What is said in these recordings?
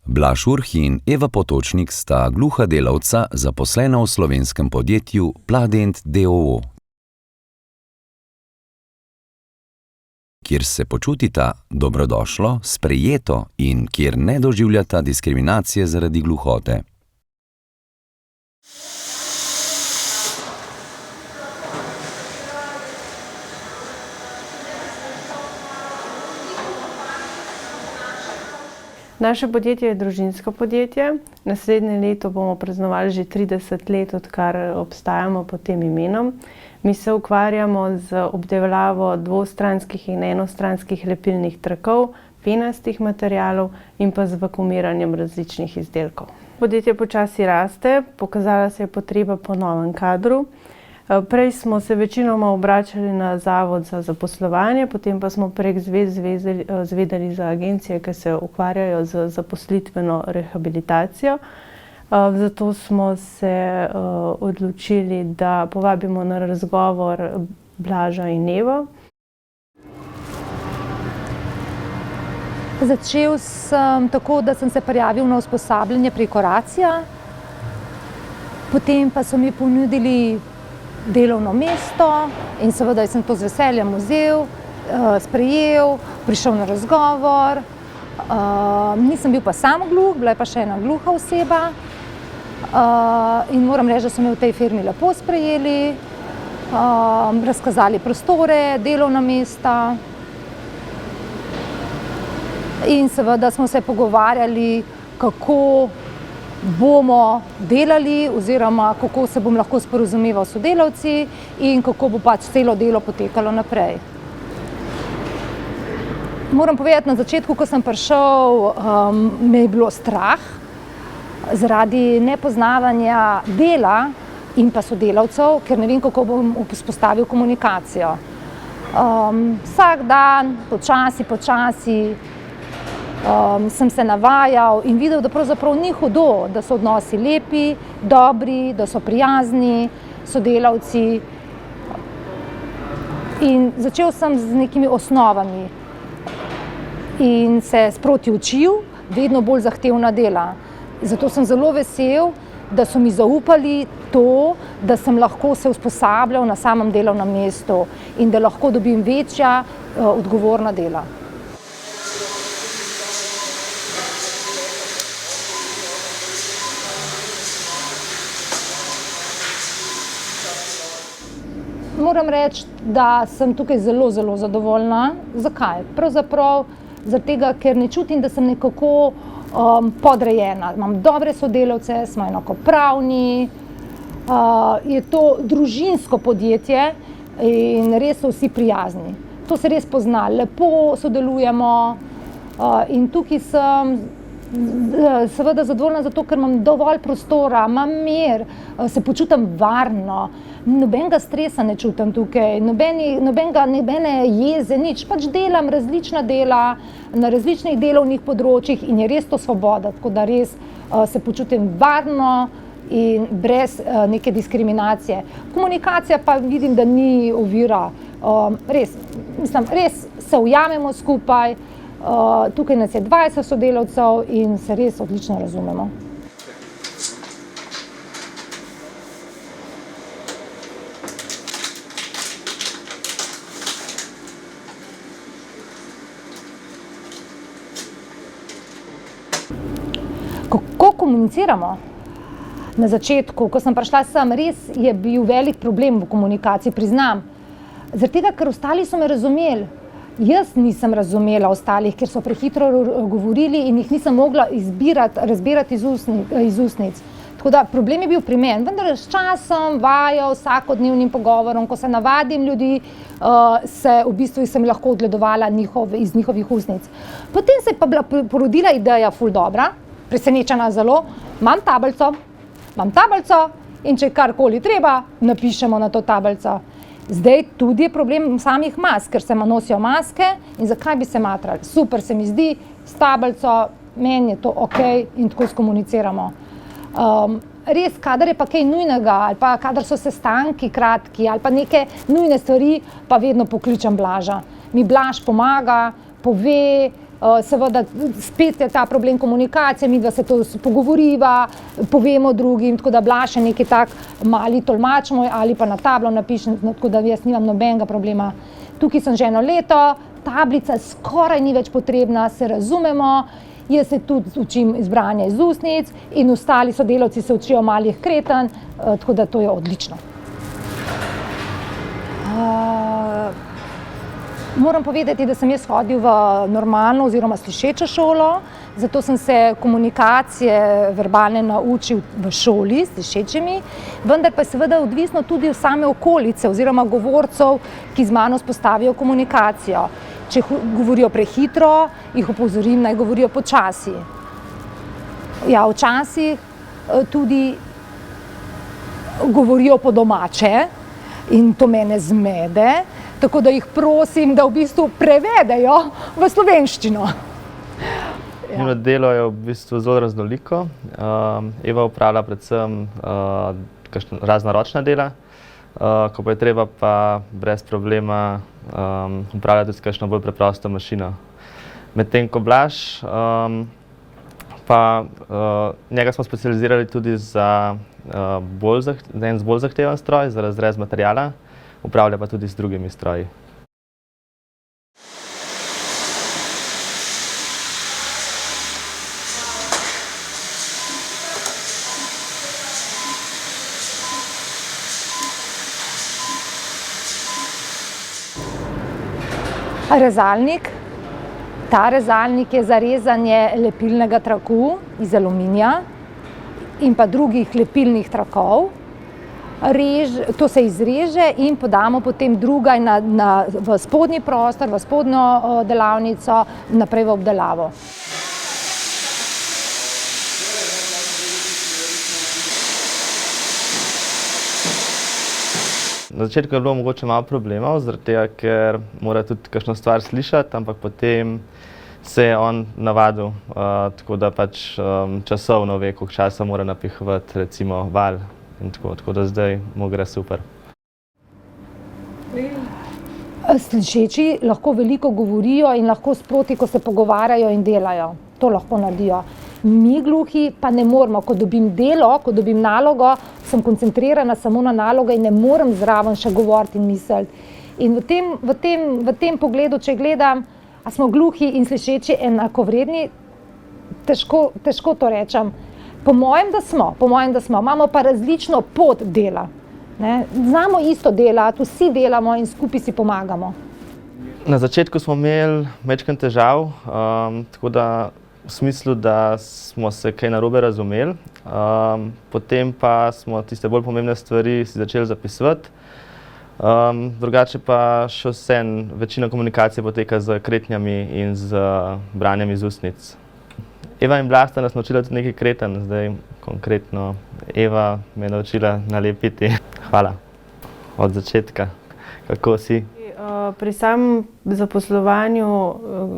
Blaž Urh in Eva Potočnik sta gluha delavca, zaposlena v slovenskem podjetju Pladent d. o. o., kjer se počutita dobrodošlo, sprejeto in kjer ne doživljata diskriminacije zaradi gluhote. Naše podjetje je družinsko podjetje. Naslednje leto bomo praznovali že 30 let, odkar obstajamo pod tem imenom. Mi se ukvarjamo z obdelavo dvostranskih in enostranskih lepilnih trakov, penastih materialov in pa z vakuumiranjem različnih izdelkov. Podjetje počasi raste, pokazala se je potreba po novem kadru. Prej smo se večinoma obračali na Zavod za zaposlovanje, potem pa smo prek zvez zvedeli za agencije, ki se ukvarjajo z zaposlitveno rehabilitacijo. Zato smo se odločili, da povabimo na razgovor Blaža in Evo. Začel sem tako, da sem se prijavil na usposabljanje preko Racia, potem pa so mi ponudili delovno mesto in seveda sem to z veseljem vzel, sprejel, prišel na razgovor. Nisem bil pa sam gluh, bila je pa še ena gluha oseba. In moram reči, da so me v tej firmi lepo sprejeli, razkazali prostore, delovna mesta. In seveda smo se pogovarjali, kako bomo delali oziroma kako se bom lahko sporazumeval s sodelavci in kako bo pač celo delo potekalo naprej. Moram povedati, na začetku, ko sem prišel, me je bilo strah zaradi nepoznavanja dela in pa sodelavcev, ker ne vem, kako bom vzpostavil komunikacijo. Vsak dan, počasi sem se navajal in videl, da pravzaprav ni hudo, da so odnosi lepi, dobri, da so prijazni sodelavci. In začel sem z nekimi osnovami in se sproti učil vedno bolj zahtevna dela. Zato sem zelo vesel, da so mi zaupali to, da sem lahko se usposabljal na samem delovnem mestu in da lahko dobim večja odgovorna dela. Moram reči, da sem tukaj zelo zadovoljna. Zakaj? Pravzaprav zaradi tega, ker ne čutim, da sem nekako podrejena. Imam dobre sodelavce, smo enakopravni, je to družinsko podjetje in res so vsi prijazni. To se res pozna, lepo sodelujemo in tukaj sem seveda zadovoljna zato, ker imam dovolj prostora, imam mir, se počutim varno, nobenega stresa ne čutim tukaj, nobene jeze, nič, pač delam različna dela na različnih delovnih področjih in je res to svoboda, tako da res se počutim varno in brez neke diskriminacije. Komunikacija pa vidim, da ni ovira, res se ujamemo skupaj. Tukaj nas je 20 sodelavcev in se res odlično razumemo. Kako komuniciramo? Na začetku, ko sem prišla sem, res je bil velik problem v komunikaciji, priznam. Zaradi tega, ker ostali so me razumeli. Jaz nisem razumela ostalih, ker so prehitro govorili in jih nisem mogla razbirati iz ustnic. Tako da problem je bil pri meni, vendar s časom, vajo, vsakodnevnim pogovorom, ko se navadim ljudi, v bistvu sem lahko odgledovala iz njihovih ustnic. Potem se je pa bila porodila ideja ful dobra, presenečena zelo, imam tablico in če karkoli treba, napišemo na to tablico. Zdaj tudi je problem samih mask, ker se nosijo maske in zakaj bi se matrali. Super se mi zdi, s tablico, meni je to ok in tako skomuniciramo. res, kadar je pa kaj nujnega, ali pa kadar so sestanki kratki, ali pa neke nujne stvari, pa vedno pokličem Blaža. Mi Blaž pomaga, pove, seveda spet je ta problem komunikacije, midva se to pogovoriva, povemo drugim, tako da Blaž je neki tak mali tolmač moj, ali pa na tablo napišem, tako da jaz nimam nobenega problema. Tukaj sem že 1 leto, tablica skoraj ni več potrebna, se razumemo, jaz se tudi učim izbranja iz ustnic in ostali sodelavci se učijo malih kretanj, tako da to je odlično. Moram povedati, da sem jaz hodil v normalno oziroma slišečo šolo, zato sem se komunikacije verbalne naučil v šoli s slišečimi, vendar pa je seveda odvisno tudi od same okolice oziroma govorcev, ki z mano vzpostavijo komunikacijo. Če govorijo prehitro, jih opozorim, naj govorijo počasi. Ja, včasih tudi govorijo po domače in to mene zmede, tako da jih prosim, da v bistvu prevedejo v slovenščino. Njeno delo je v bistvu zelo raznoliko. Eva opravlja predvsem razna ročna dela, ko pa je treba pa brez problema upravljati tudi kakšno bolj preprosto mašino. Medtem ko Blaž, pa njega smo specializirali tudi za en bolj zahteven stroj, za razrez materiala, upravlja pa tudi z drugimi stroji. Rezalnik. Ta rezalnik je za rezanje lepilnega traku iz aluminija in pa drugih lepilnih trakov. To se izreže in podamo potem drugaj v spodnji prostor, v spodnjo delavnico, naprej v obdelavo. Na začetku je bilo mogoče malo problemov, zaradi tega, ker mora tudi kakšno stvar slišati, ampak potem se je on navadil, tako da pač časovno ve, koliko časa mora napihovati recimo val in tako da zdaj mu gre super. Slišeči lahko veliko govorijo in lahko sproti, ko se pogovarjajo in delajo. To lahko naredijo. Mi gluhi pa ne moremo, ko dobim delo, ko dobim nalogo, sem koncentrirana samo na nalogo in ne morem zraven še govoriti in misliti. In v tem pogledu, če gledam, a smo gluhi in slišeči enakovredni, težko to rečem. Po mojem, da smo, imamo pa različno pot dela. Znamo isto delati, vsi delamo in skupaj si pomagamo. Na začetku smo imeli majčkeno težav, tako da v smislu, da smo se kaj narobe razumeli, potem pa smo tiste bolj pomembne stvari si začeli zapisovati. Drugače pa še vseeno večina komunikacije poteka z kretnjami in z branjem iz ustnic. Eva in Blaž sta nas naučila tudi nekaj kretanj, zdaj konkretno Eva me je naučila nalepiti. Hvala. Od začetka. Kako si? Pri samem zaposlovanju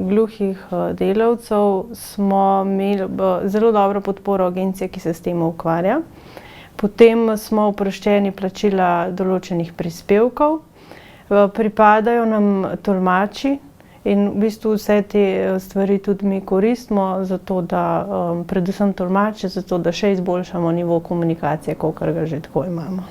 gluhih delavcev smo imeli zelo dobro podporo agencije, ki se s tem ukvarja. Potem smo oproščeni plačila določenih prispevkov. Pripadajo nam tolmači in v bistvu vse te stvari tudi mi koristimo, zato da predvsem tolmače, zato da še izboljšamo nivo komunikacije, kolikor ga že tako imamo.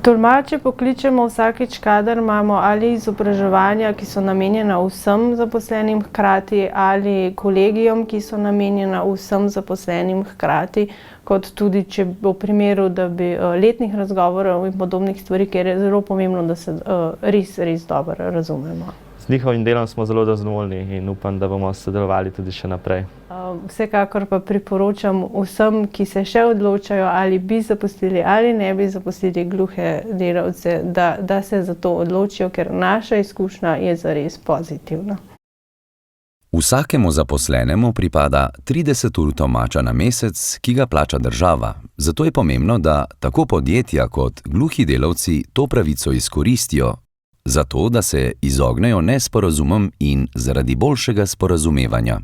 Tolmače pokličemo vsakič, kadar imamo ali izobraževanja, ki so namenjena vsem zaposlenim hkrati, ali kolegijom, ki so namenjena vsem zaposlenim hkrati, kot tudi če v primeru, da bi letnih razgovorov in podobnih stvari, kjer je zelo pomembno, da se res dobro razumemo. Z njihovim delom smo zelo zadovoljni in upam, da bomo sodelovali tudi še naprej. Vsekakor pa priporočam vsem, ki se še odločajo, ali bi zaposlili ali ne bi zaposlili gluhe delavce, da se za to odločijo, ker naša izkušnja je zares pozitivna. Vsakemu zaposlenemu pripada 30 ur tolmača na mesec, ki ga plača država. Zato je pomembno, da tako podjetja kot gluhi delavci to pravico izkoristijo, zato da se izognejo nesporazumom in zaradi boljšega sporazumevanja.